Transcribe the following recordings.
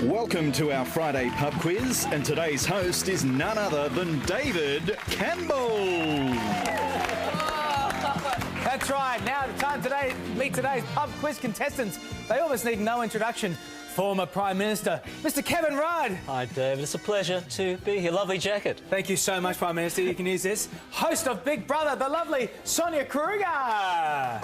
Welcome to our Friday pub quiz, and today's host is none other than David Campbell. That's right. Now the time today meet today's pub quiz contestants. They almost need no introduction. Former Prime Minister, Mr. Kevin Rudd. Hi, David. It's a pleasure to be here. Lovely jacket. Thank you so much, Prime Minister. You can use this. Host of Big Brother, the lovely Sonia Kruger.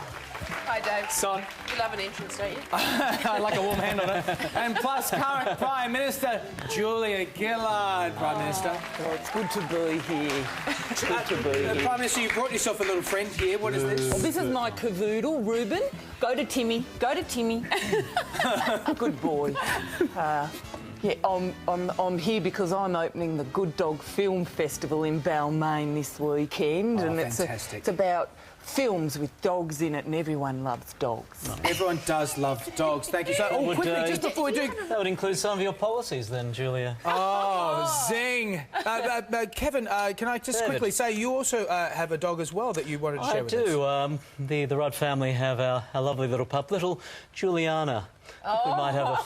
Hi, Dave. Son. You love an entrance, don't you? I like a warm hand on it. And plus current Prime Minister, Julia Gillard, Prime Minister. Oh, it's good to be here. It's good to be here. Prime Minister, you brought yourself a little friend here. What is this? Well, this is my cavoodle, Ruben. Go to Timmy. Go to Timmy. Good boy. Yeah, I'm here because I'm opening the Good Dog Film Festival in Balmain this weekend. Oh, and fantastic. It's about films with dogs in it, and everyone loves dogs. Everyone does love dogs. Thank you so much. Quickly, just before we do... That would include some of your policies then, Julia. Oh, zing. Kevin, can I just quickly say you also have a dog as well that you wanted to share with us? I do. The Rudd family have our lovely little pup, little Juliana. We might have a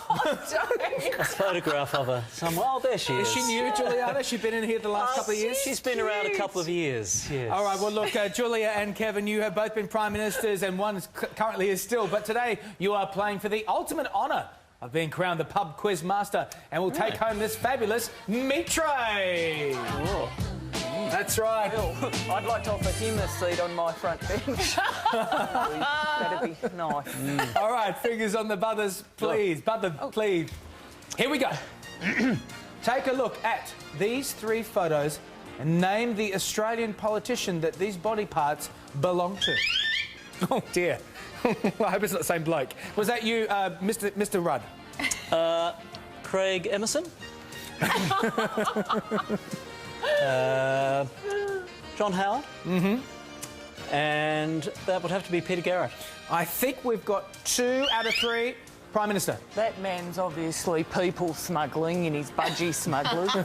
photograph of her somewhere. Oh, there she is. Is she new, Juliana? She's been in here the last couple of years? She's been around a couple of years, yes. All right, well, look, Julia and Kevin, you have both been Prime Ministers and one currently is still, but today you are playing for the ultimate honour of being crowned the pub quiz master and will take home this fabulous meat tray. Whoa. That's right. I'd like to offer him a seat on my front bench. That'd be nice. All right, fingers on the buzzers, please. Please. Here we go. Take a look at these three photos and name the Australian politician that these body parts belong to. Oh, dear. I hope it's not the same bloke. Was that you, Mr. Rudd? Craig Emerson. John Howard. And that would have to be Peter Garrett. I think we've got 2 out of 3. Prime Minister. That man's obviously people smuggling in his budgie smugglers,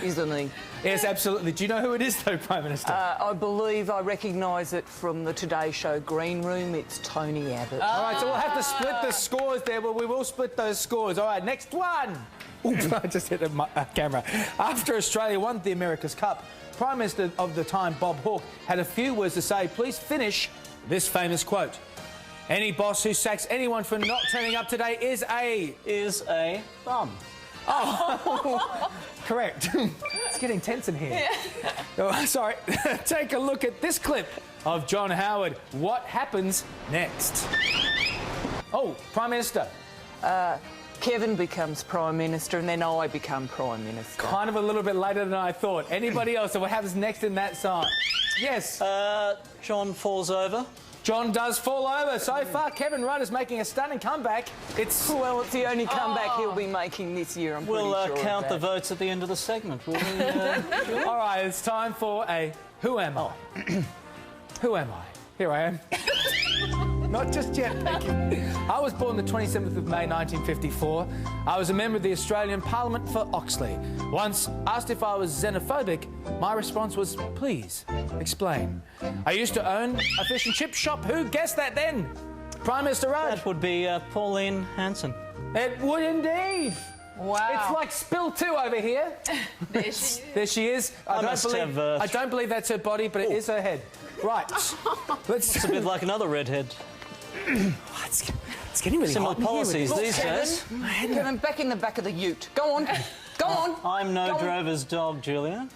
isn't he? Yes, absolutely. Do you know who it is, though, Prime Minister? I believe I recognise it from the Today Show green room. It's Tony Abbott. All right, so we'll have to split the scores there. Well, we will split those scores. All right, next one. Oops, I just hit the camera. After Australia won the America's Cup, Prime Minister of the time, Bob Hawke, had a few words to say. Please finish this famous quote. Any boss who sacks anyone for not turning up today is a bum. Oh, correct. It's getting tense in here. Yeah. Oh, sorry. Take a look at this clip of John Howard. What happens next? Oh, Prime Minister. Kevin becomes Prime Minister and then I become Prime Minister. Kind of a little bit later than I thought. Anybody else? So what happens next in that song? Yes. John falls over. John does fall over. So far, Kevin Rudd is making a stunning comeback. Well, it's the only comeback he'll be making this year, I'm pretty sure. We'll count the votes at the end of the segment, will we? All right, it's time for a Who Am I? Who am I? Here I am. Not just yet, thank you. I was born the 27th of May 1954. I was a member of the Australian Parliament for Oxley. Once asked if I was xenophobic, my response was, please, explain. I used to own a fish and chip shop. Who guessed that then? Prime Minister Rudd. That would be Pauline Hanson. It would indeed. Wow. It's like Spill 2 over here. There she is. There she is. I don't believe that's her body, but it is her head. Right. It's a bit like another redhead. It's getting really Similar hot in here policies with these days. Kevin, back in the back of the ute. Go on. Go on. I'm no drover's dog, Julia.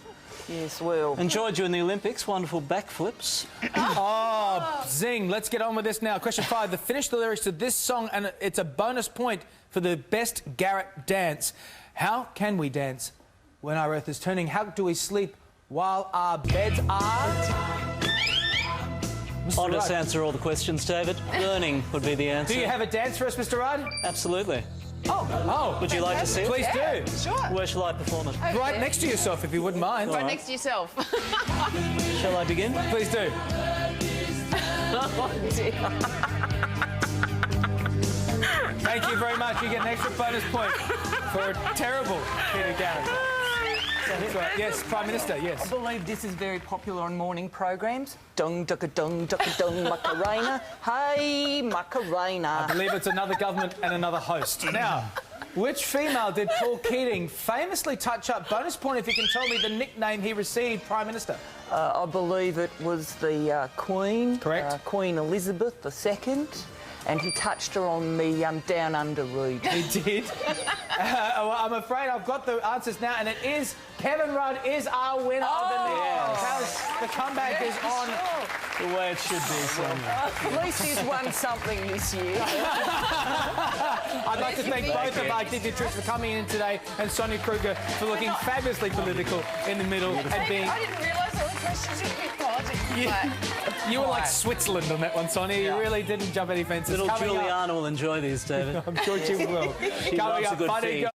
Yes, well. Enjoyed you in the Olympics. Wonderful backflips. Oh, zing. Let's get on with this now. Question 5. Finish the lyrics to this song, and it's a bonus point for the best Garrett dance. How can we dance when our earth is turning? How do we sleep while our beds are... I'll just answer all the questions, David. Learning would be the answer. Do you have a dance for us, Mr. Rudd? Absolutely. Oh. Would you like to see it? Please do. Sure. Where shall I perform it? Right next to yourself, if you wouldn't mind. Right next to yourself. Shall I begin? Please do. Oh, dear. Thank you very much. You get an extra bonus point for a terrible Peter Garrett. That's right. Yes, Prime Minister, yes. I believe this is very popular on morning programs. Dung, ducka, dung, Macarena. Hey, Macarena. I believe it's another government and another host. Now, Which female did Paul Keating famously touch up? Bonus point if you can tell me the nickname he received, Prime Minister. I believe it was the Queen. Correct. Queen Elizabeth II. And he touched her on the down under route. He did. Well, I'm afraid I've got the answers now, and it is Kevin Rudd is our winner of the night. The comeback is on. The way it should be, Sonia. At least he's won something this year. I'd like to thank both of our Tricks for coming in today, and Sonia Kruger for looking fabulously political in the middle and being. I didn't realise all the questions would be politics. You were like Switzerland on that one, Sonia. You really didn't jump any fences. Little Coming Juliana will enjoy these, David. I'm sure she will. She loves a good feed.